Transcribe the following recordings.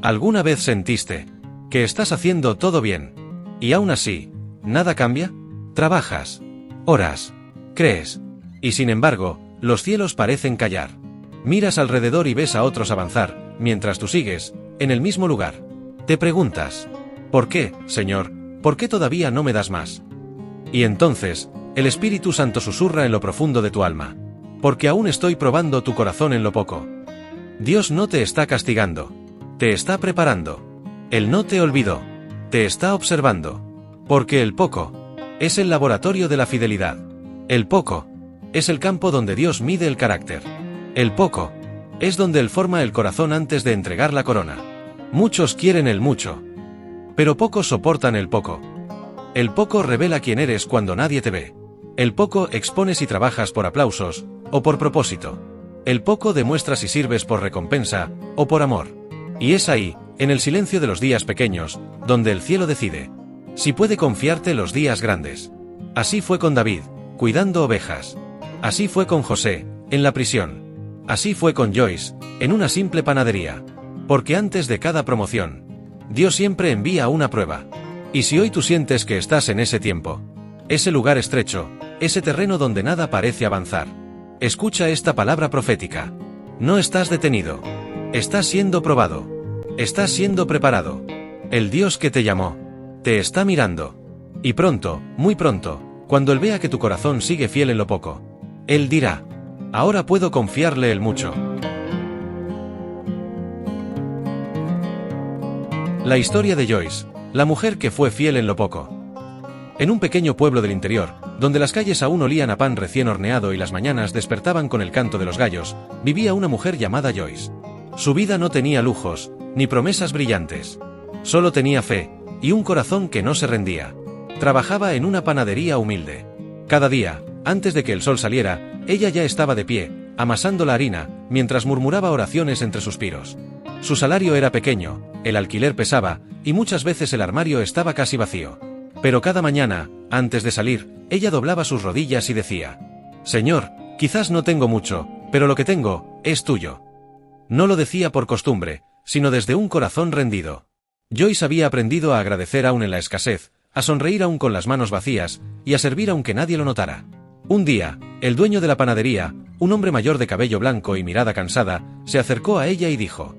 ¿Alguna vez sentiste que estás haciendo todo bien y aún así, nada cambia? Trabajas, oras, crees, y sin embargo, los cielos parecen callar. Miras alrededor y ves a otros avanzar, mientras tú sigues en el mismo lugar. Te preguntas, ¿por qué, Señor? ¿Por qué todavía no me das más? Y entonces, el Espíritu Santo susurra en lo profundo de tu alma. Porque aún estoy probando tu corazón en lo poco. Dios no te está castigando. Te está preparando. Él no te olvidó. Te está observando. Porque el poco es el laboratorio de la fidelidad. El poco es el campo donde Dios mide el carácter. El poco es donde Él forma el corazón antes de entregar la corona. Muchos quieren el mucho, pero pocos soportan el poco. El poco revela quién eres cuando nadie te ve. El poco expones si trabajas por aplausos o por propósito. El poco demuestra si sirves por recompensa o por amor. Y es ahí, en el silencio de los días pequeños, donde el cielo decide si puede confiarte los días grandes. Así fue con David, cuidando ovejas. Así fue con José, en la prisión. Así fue con Joyce, en una simple panadería. Porque antes de cada promoción, Dios siempre envía una prueba. Y si hoy tú sientes que estás en ese tiempo, ese lugar estrecho, ese terreno donde nada parece avanzar, escucha esta palabra profética. No estás detenido. Estás siendo probado. Estás siendo preparado. El Dios que te llamó te está mirando. Y pronto, muy pronto, cuando Él vea que tu corazón sigue fiel en lo poco, Él dirá, ahora puedo confiarle el mucho. La historia de Joyce, la mujer que fue fiel en lo poco. En un pequeño pueblo del interior, donde las calles aún olían a pan recién horneado y las mañanas despertaban con el canto de los gallos, vivía una mujer llamada Joyce. Su vida no tenía lujos, ni promesas brillantes. Solo tenía fe, y un corazón que no se rendía. Trabajaba en una panadería humilde. Cada día, antes de que el sol saliera, ella ya estaba de pie, amasando la harina, mientras murmuraba oraciones entre suspiros. Su salario era pequeño, el alquiler pesaba, y muchas veces el armario estaba casi vacío. Pero cada mañana, antes de salir, ella doblaba sus rodillas y decía, Señor, quizás no tengo mucho, pero lo que tengo, es tuyo. No lo decía por costumbre, sino desde un corazón rendido. Joyce había aprendido a agradecer aún en la escasez, a sonreír aún con las manos vacías, y a servir aunque nadie lo notara. Un día, el dueño de la panadería, un hombre mayor de cabello blanco y mirada cansada, se acercó a ella y dijo,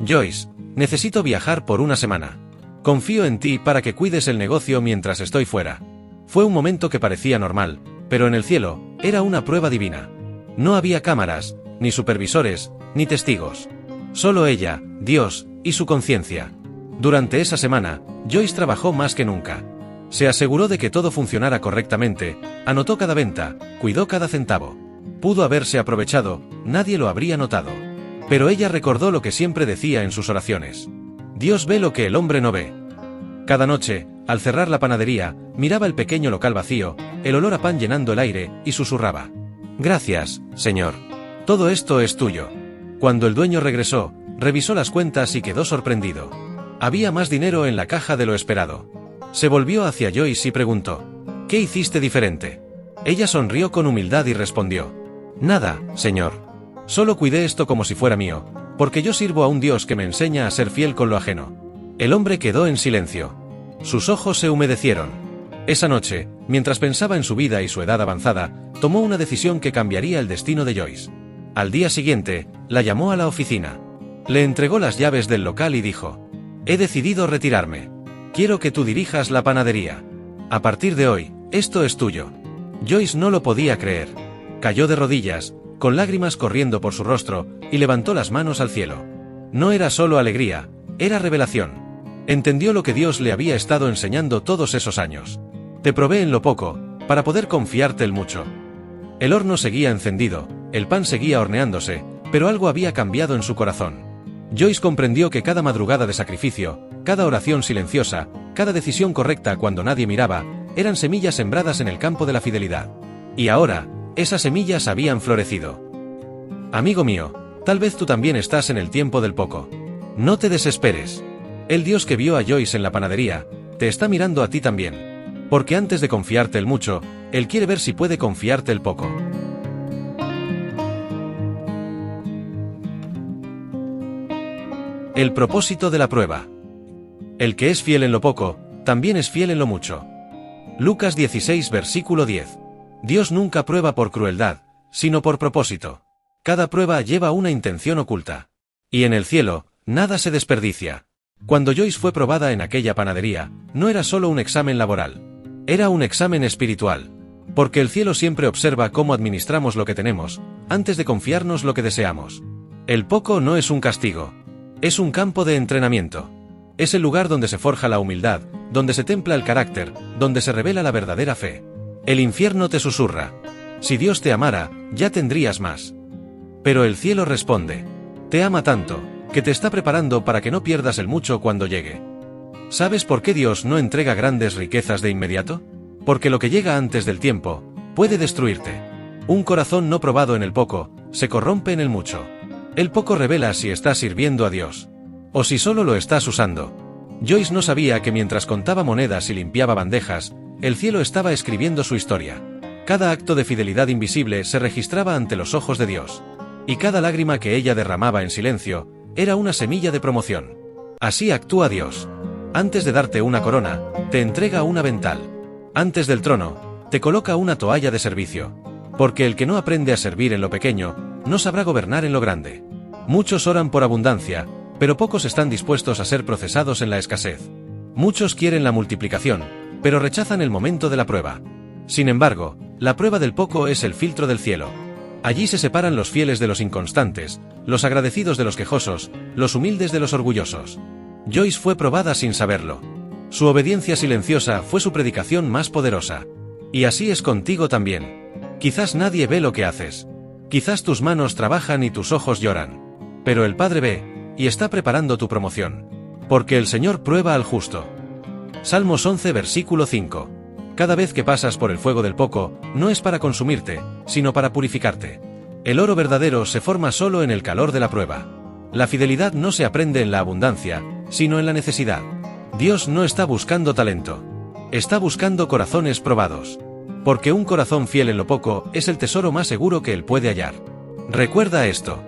Joyce, necesito viajar por una semana. Confío en ti para que cuides el negocio mientras estoy fuera. Fue un momento que parecía normal, pero en el cielo, era una prueba divina. No había cámaras, ni supervisores, ni testigos. Solo ella, Dios, y su conciencia. Durante esa semana, Joyce trabajó más que nunca. Se aseguró de que todo funcionara correctamente, anotó cada venta, cuidó cada centavo. Pudo haberse aprovechado, nadie lo habría notado. Pero ella recordó lo que siempre decía en sus oraciones. Dios ve lo que el hombre no ve. Cada noche, al cerrar la panadería, miraba el pequeño local vacío, el olor a pan llenando el aire, y susurraba. Gracias, Señor. Todo esto es tuyo. Cuando el dueño regresó, revisó las cuentas y quedó sorprendido. Había más dinero en la caja de lo esperado. Se volvió hacia Joyce y preguntó, ¿qué hiciste diferente? Ella sonrió con humildad y respondió, nada, Señor. Solo cuidé esto como si fuera mío, porque yo sirvo a un Dios que me enseña a ser fiel con lo ajeno. El hombre quedó en silencio. Sus ojos se humedecieron. Esa noche, mientras pensaba en su vida y su edad avanzada, tomó una decisión que cambiaría el destino de Joyce. Al día siguiente, la llamó a la oficina. Le entregó las llaves del local y dijo, he decidido retirarme. Quiero que tú dirijas la panadería. A partir de hoy, esto es tuyo. Joyce no lo podía creer. Cayó de rodillas, con lágrimas corriendo por su rostro, y levantó las manos al cielo. No era solo alegría, era revelación. Entendió lo que Dios le había estado enseñando todos esos años. Te probé en lo poco, para poder confiarte el mucho. El horno seguía encendido, el pan seguía horneándose, pero algo había cambiado en su corazón. Joyce comprendió que cada madrugada de sacrificio, cada oración silenciosa, cada decisión correcta cuando nadie miraba, eran semillas sembradas en el campo de la fidelidad. Y ahora, esas semillas habían florecido. Amigo mío, tal vez tú también estás en el tiempo del poco. No te desesperes. El Dios que vio a Joyce en la panadería, te está mirando a ti también. Porque antes de confiarte el mucho, Él quiere ver si puede confiarte el poco. El propósito de la prueba. El que es fiel en lo poco, también es fiel en lo mucho. Lucas 16 versículo 10. Dios nunca prueba por crueldad, sino por propósito. Cada prueba lleva una intención oculta. Y en el cielo, nada se desperdicia. Cuando Joyce fue probada en aquella panadería, no era solo un examen laboral. Era un examen espiritual. Porque el cielo siempre observa cómo administramos lo que tenemos, antes de confiarnos lo que deseamos. El poco no es un castigo. Es un campo de entrenamiento. Es el lugar donde se forja la humildad, donde se templa el carácter, donde se revela la verdadera fe. El infierno te susurra: si Dios te amara, ya tendrías más. Pero el cielo responde: te ama tanto, que te está preparando para que no pierdas el mucho cuando llegue. ¿Sabes por qué Dios no entrega grandes riquezas de inmediato? Porque lo que llega antes del tiempo, puede destruirte. Un corazón no probado en el poco, se corrompe en el mucho. El poco revela si estás sirviendo a Dios, o si solo lo estás usando. Joyce no sabía que mientras contaba monedas y limpiaba bandejas, el cielo estaba escribiendo su historia. Cada acto de fidelidad invisible se registraba ante los ojos de Dios. Y cada lágrima que ella derramaba en silencio, era una semilla de promoción. Así actúa Dios. Antes de darte una corona, te entrega un avental. Antes del trono, te coloca una toalla de servicio. Porque el que no aprende a servir en lo pequeño, no sabrá gobernar en lo grande. Muchos oran por abundancia, pero pocos están dispuestos a ser procesados en la escasez. Muchos quieren la multiplicación, pero rechazan el momento de la prueba. Sin embargo, la prueba del poco es el filtro del cielo. Allí se separan los fieles de los inconstantes, los agradecidos de los quejosos, los humildes de los orgullosos. Joyce fue probada sin saberlo. Su obediencia silenciosa fue su predicación más poderosa. Y así es contigo también. Quizás nadie ve lo que haces. Quizás tus manos trabajan y tus ojos lloran. Pero el Padre ve, y está preparando tu promoción. Porque el Señor prueba al justo. Salmos 11 versículo 5. Cada vez que pasas por el fuego del poco, no es para consumirte, sino para purificarte. El oro verdadero se forma solo en el calor de la prueba. La fidelidad no se aprende en la abundancia, sino en la necesidad. Dios no está buscando talento. Está buscando corazones probados. Porque un corazón fiel en lo poco es el tesoro más seguro que él puede hallar. Recuerda esto.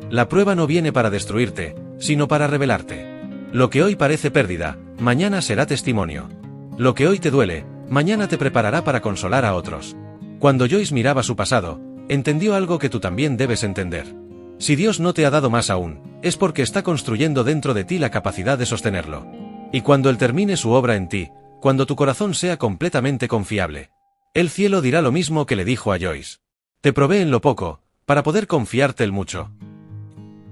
La prueba no viene para destruirte, sino para revelarte. Lo que hoy parece pérdida, mañana será testimonio. Lo que hoy te duele, mañana te preparará para consolar a otros. Cuando Joyce miraba su pasado, entendió algo que tú también debes entender. Si Dios no te ha dado más aún, es porque está construyendo dentro de ti la capacidad de sostenerlo. Y cuando Él termine su obra en ti, cuando tu corazón sea completamente confiable, el cielo dirá lo mismo que le dijo a Joyce. Te probé en lo poco, para poder confiarte el mucho.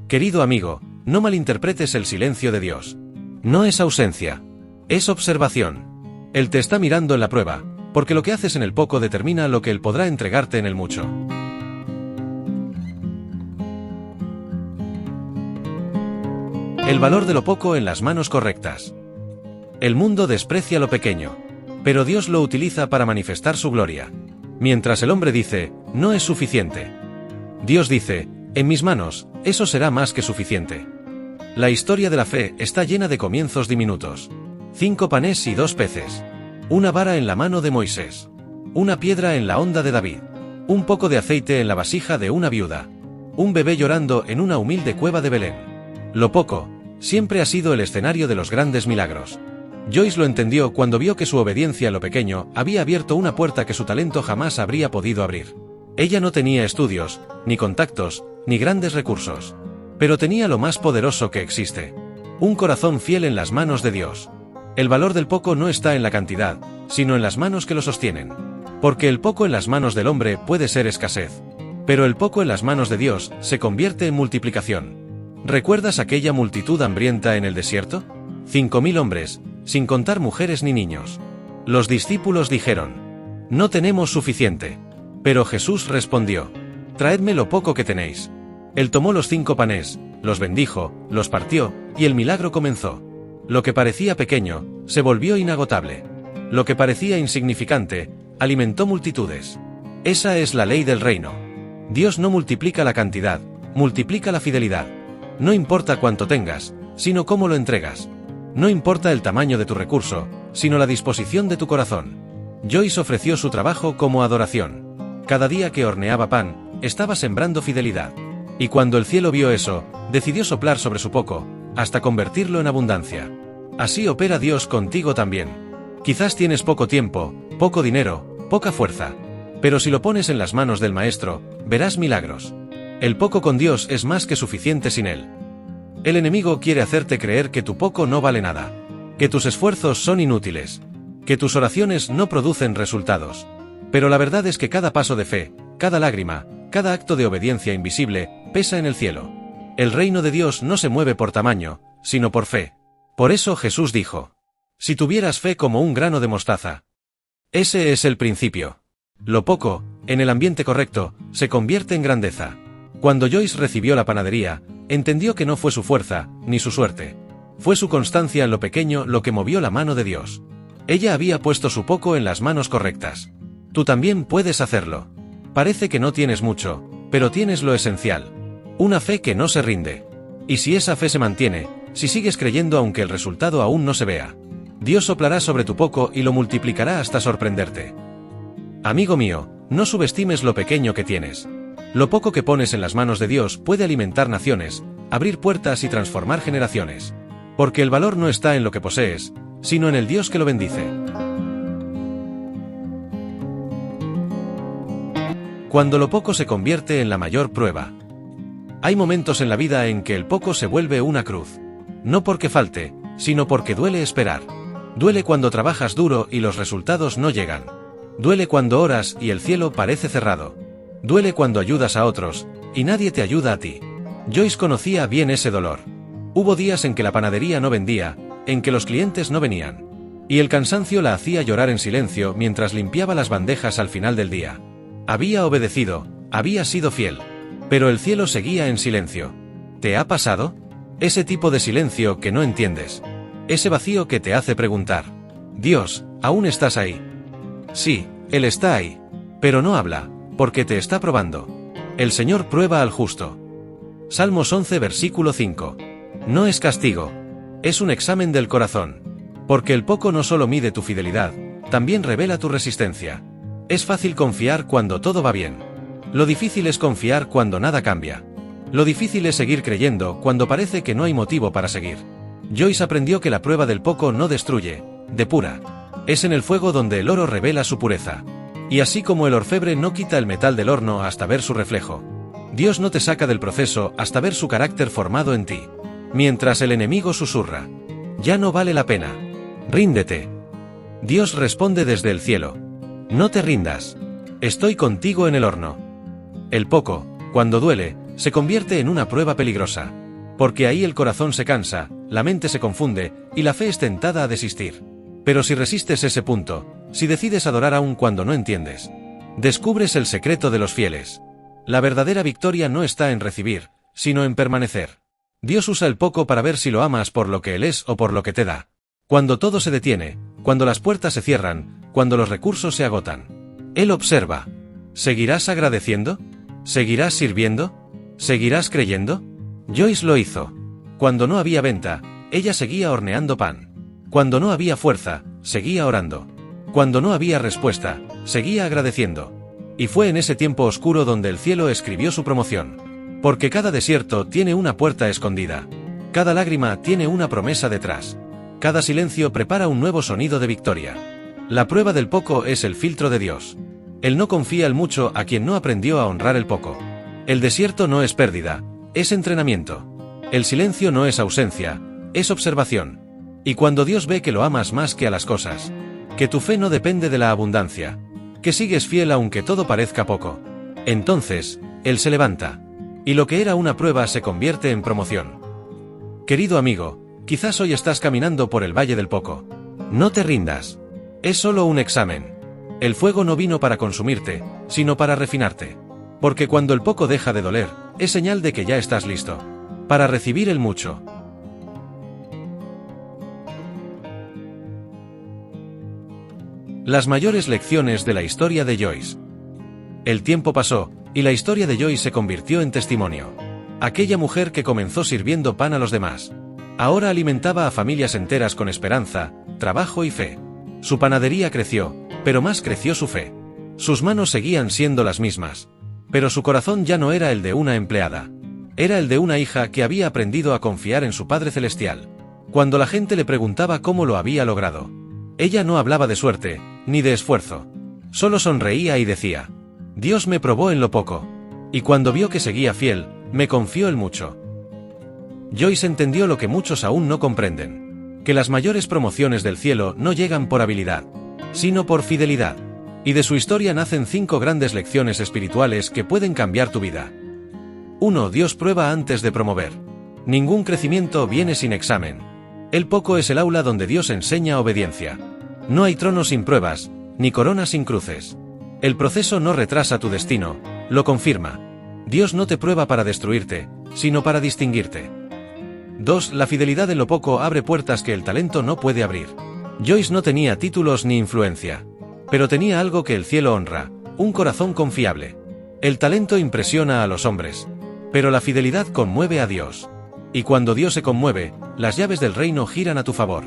Querido amigo, no malinterpretes el silencio de Dios. No es ausencia, es observación. Él te está mirando en la prueba, porque lo que haces en el poco determina lo que Él podrá entregarte en el mucho. El valor de lo poco en las manos correctas. El mundo desprecia lo pequeño, pero Dios lo utiliza para manifestar su gloria. Mientras el hombre dice, no es suficiente. Dios dice, en mis manos, eso será más que suficiente. La historia de la fe está llena de comienzos diminutos. 5 panes y 2 peces. Una vara en la mano de Moisés. Una piedra en la honda de David. Un poco de aceite en la vasija de una viuda. Un bebé llorando en una humilde cueva de Belén. Lo poco, siempre ha sido el escenario de los grandes milagros. Joyce lo entendió cuando vio que su obediencia a lo pequeño había abierto una puerta que su talento jamás habría podido abrir. Ella no tenía estudios, ni contactos, ni grandes recursos. Pero tenía lo más poderoso que existe. Un corazón fiel en las manos de Dios. El valor del poco no está en la cantidad, sino en las manos que lo sostienen. Porque el poco en las manos del hombre puede ser escasez. Pero el poco en las manos de Dios se convierte en multiplicación. ¿Recuerdas aquella multitud hambrienta en el desierto? 5.000 hombres, sin contar mujeres ni niños. Los discípulos dijeron, no tenemos suficiente. Pero Jesús respondió, traedme lo poco que tenéis. Él tomó los 5 panes, los bendijo, los partió, y el milagro comenzó. Lo que parecía pequeño, se volvió inagotable. Lo que parecía insignificante, alimentó multitudes. Esa es la ley del reino. Dios no multiplica la cantidad, multiplica la fidelidad. No importa cuánto tengas, sino cómo lo entregas. No importa el tamaño de tu recurso, sino la disposición de tu corazón. Joyce ofreció su trabajo como adoración. Cada día que horneaba pan, estaba sembrando fidelidad. Y cuando el cielo vio eso, decidió soplar sobre su poco, hasta convertirlo en abundancia. Así opera Dios contigo también. Quizás tienes poco tiempo, poco dinero, poca fuerza. Pero si lo pones en las manos del Maestro, verás milagros. El poco con Dios es más que suficiente sin Él. El enemigo quiere hacerte creer que tu poco no vale nada, que tus esfuerzos son inútiles, que tus oraciones no producen resultados. Pero la verdad es que cada paso de fe, cada lágrima, cada acto de obediencia invisible, pesa en el cielo. El reino de Dios no se mueve por tamaño, sino por fe. Por eso Jesús dijo: si tuvieras fe como un grano de mostaza. Ese es el principio. Lo poco, en el ambiente correcto, se convierte en grandeza. Cuando Joyce recibió la panadería, entendió que no fue su fuerza, ni su suerte. Fue su constancia en lo pequeño lo que movió la mano de Dios. Ella había puesto su poco en las manos correctas. Tú también puedes hacerlo. Parece que no tienes mucho, pero tienes lo esencial. Una fe que no se rinde. Y si esa fe se mantiene, si sigues creyendo aunque el resultado aún no se vea, Dios soplará sobre tu poco y lo multiplicará hasta sorprenderte. Amigo mío, no subestimes lo pequeño que tienes. Lo poco que pones en las manos de Dios puede alimentar naciones, abrir puertas y transformar generaciones. Porque el valor no está en lo que posees, sino en el Dios que lo bendice. Cuando lo poco se convierte en la mayor prueba. Hay momentos en la vida en que el poco se vuelve una cruz. No porque falte, sino porque duele esperar. Duele cuando trabajas duro y los resultados no llegan. Duele cuando oras y el cielo parece cerrado. Duele cuando ayudas a otros, y nadie te ayuda a ti. Joyce conocía bien ese dolor. Hubo días en que la panadería no vendía, en que los clientes no venían. Y el cansancio la hacía llorar en silencio mientras limpiaba las bandejas al final del día. Había obedecido, había sido fiel. Pero el cielo seguía en silencio. ¿Te ha pasado? Ese tipo de silencio que no entiendes. Ese vacío que te hace preguntar: Dios, ¿aún estás ahí? Sí, Él está ahí. Pero no habla, porque te está probando. El Señor prueba al justo. Salmos 11 versículo 5. No es castigo. Es un examen del corazón. Porque el poco no solo mide tu fidelidad, también revela tu resistencia. Es fácil confiar cuando todo va bien. Lo difícil es confiar cuando nada cambia. Lo difícil es seguir creyendo cuando parece que no hay motivo para seguir. Joyce aprendió que la prueba del poco no destruye, depura. Es en el fuego donde el oro revela su pureza. Y así como el orfebre no quita el metal del horno hasta ver su reflejo, Dios no te saca del proceso hasta ver su carácter formado en ti. Mientras el enemigo susurra: ya no vale la pena. Ríndete. Dios responde desde el cielo: no te rindas. Estoy contigo en el horno. El poco, cuando duele, se convierte en una prueba peligrosa. Porque ahí el corazón se cansa, la mente se confunde, y la fe es tentada a desistir. Pero si resistes ese punto, si decides adorar aun cuando no entiendes, descubres el secreto de los fieles. La verdadera victoria no está en recibir, sino en permanecer. Dios usa el poco para ver si lo amas por lo que Él es o por lo que te da. Cuando todo se detiene, cuando las puertas se cierran, cuando los recursos se agotan, Él observa. ¿Seguirás agradeciendo? ¿Seguirás sirviendo? ¿Seguirás creyendo? Joyce lo hizo. Cuando no había venta, ella seguía horneando pan. Cuando no había fuerza, seguía orando. Cuando no había respuesta, seguía agradeciendo. Y fue en ese tiempo oscuro donde el cielo escribió su promoción. Porque cada desierto tiene una puerta escondida. Cada lágrima tiene una promesa detrás. Cada silencio prepara un nuevo sonido de victoria. La prueba del poco es el filtro de Dios. Él no confía el mucho a quien no aprendió a honrar el poco. El desierto no es pérdida, es entrenamiento. El silencio no es ausencia, es observación. Y cuando Dios ve que lo amas más que a las cosas, que tu fe no depende de la abundancia, que sigues fiel aunque todo parezca poco, entonces, Él se levanta. Y lo que era una prueba se convierte en promoción. Querido amigo, quizás hoy estás caminando por el valle del poco. No te rindas. Es solo un examen. El fuego no vino para consumirte, sino para refinarte. Porque cuando el poco deja de doler, es señal de que ya estás listo para recibir el mucho. Las mayores lecciones de la historia de Joyce. El tiempo pasó, y la historia de Joyce se convirtió en testimonio. Aquella mujer que comenzó sirviendo pan a los demás, ahora alimentaba a familias enteras con esperanza, trabajo y fe. Su panadería creció, pero más creció su fe. Sus manos seguían siendo las mismas, pero su corazón ya no era el de una empleada. Era el de una hija que había aprendido a confiar en su Padre Celestial. Cuando la gente le preguntaba cómo lo había logrado, ella no hablaba de suerte, ni de esfuerzo. Solo sonreía y decía: Dios me probó en lo poco. Y cuando vio que seguía fiel, me confió el mucho. Joyce entendió lo que muchos aún no comprenden: que las mayores promociones del cielo no llegan por habilidad, sino por fidelidad. Y de su historia nacen 5 grandes lecciones espirituales que pueden cambiar tu vida. 1. Dios prueba antes de promover. Ningún crecimiento viene sin examen. El poco es el aula donde Dios enseña obediencia. No hay trono sin pruebas, ni corona sin cruces. El proceso no retrasa tu destino, lo confirma. Dios no te prueba para destruirte, sino para distinguirte. 2. La fidelidad en lo poco abre puertas que el talento no puede abrir. Joyce no tenía títulos ni influencia, pero tenía algo que el cielo honra: un corazón confiable. El talento impresiona a los hombres, pero la fidelidad conmueve a Dios. Y cuando Dios se conmueve, las llaves del reino giran a tu favor.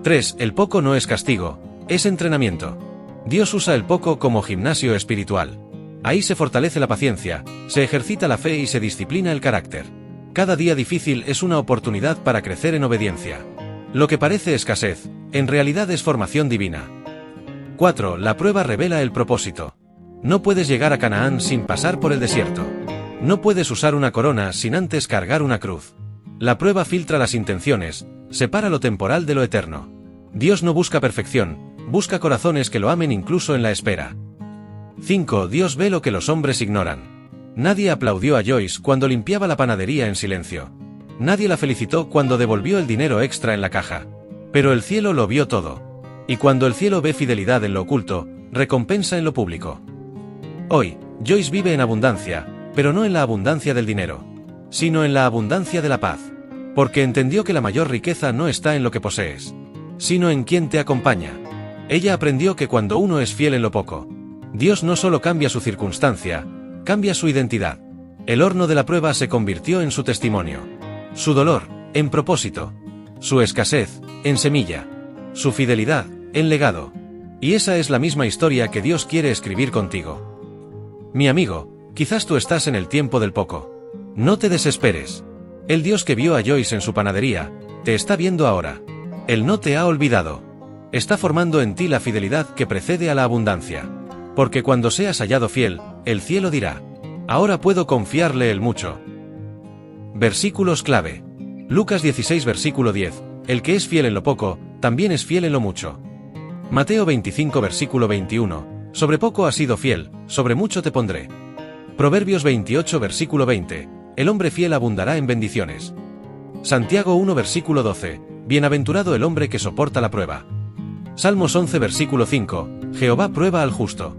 3. El poco no es castigo, es entrenamiento. Dios usa el poco como gimnasio espiritual. Ahí se fortalece la paciencia, se ejercita la fe y se disciplina el carácter. Cada día difícil es una oportunidad para crecer en obediencia. Lo que parece escasez, en realidad es formación divina. 4. La prueba revela el propósito. No puedes llegar a Canaán sin pasar por el desierto. No puedes usar una corona sin antes cargar una cruz. La prueba filtra las intenciones, separa lo temporal de lo eterno. Dios no busca perfección, busca corazones que lo amen incluso en la espera. 5. Dios ve lo que los hombres ignoran. Nadie aplaudió a Joyce cuando limpiaba la panadería en silencio. Nadie la felicitó cuando devolvió el dinero extra en la caja. Pero el cielo lo vio todo. Y cuando el cielo ve fidelidad en lo oculto, recompensa en lo público. Hoy, Joyce vive en abundancia, pero no en la abundancia del dinero, sino en la abundancia de la paz. Porque entendió que la mayor riqueza no está en lo que posees, sino en quien te acompaña. Ella aprendió que cuando uno es fiel en lo poco, Dios no solo cambia su circunstancia, cambia su identidad. El horno de la prueba se convirtió en su testimonio. Su dolor, en propósito. Su escasez, en semilla. Su fidelidad, en legado. Y esa es la misma historia que Dios quiere escribir contigo. Mi amigo, quizás tú estás en el tiempo del poco. No te desesperes. El Dios que vio a Joyce en su panadería, te está viendo ahora. Él no te ha olvidado. Está formando en ti la fidelidad que precede a la abundancia. Porque cuando seas hallado fiel, el cielo dirá: ahora puedo confiarle el mucho. Versículos clave. Lucas 16 versículo 10. El que es fiel en lo poco, también es fiel en lo mucho. Mateo 25 versículo 21. Sobre poco has sido fiel, sobre mucho te pondré. Proverbios 28 versículo 20. El hombre fiel abundará en bendiciones. Santiago 1 versículo 12. Bienaventurado el hombre que soporta la prueba. Salmos 11 versículo 5. Jehová prueba al justo.